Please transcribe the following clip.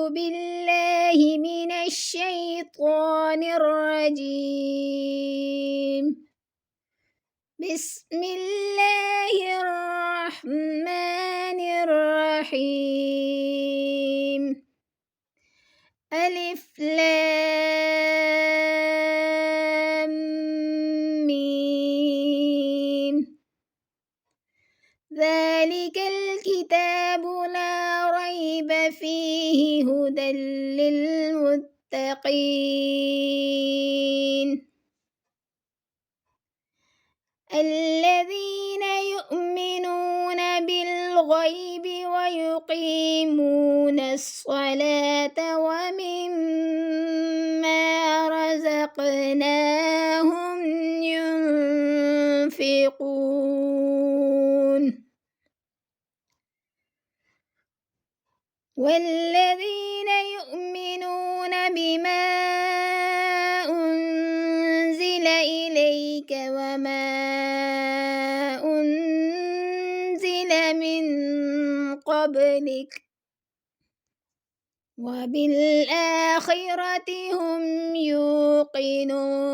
بالله من الشيطان الرجيم. بسم الله الرحمن الرحيم. ألف لام ميم. ذلك الكتاب لا ريب فيه هدى للمتقين الذين يؤمنون بالغيب ويقيمون الصلاة ومما رزقناهم ينفقون والذين يؤمنون بما أنزل إليك وما أنزل من قبلك وبالآخرة هم يوقنون.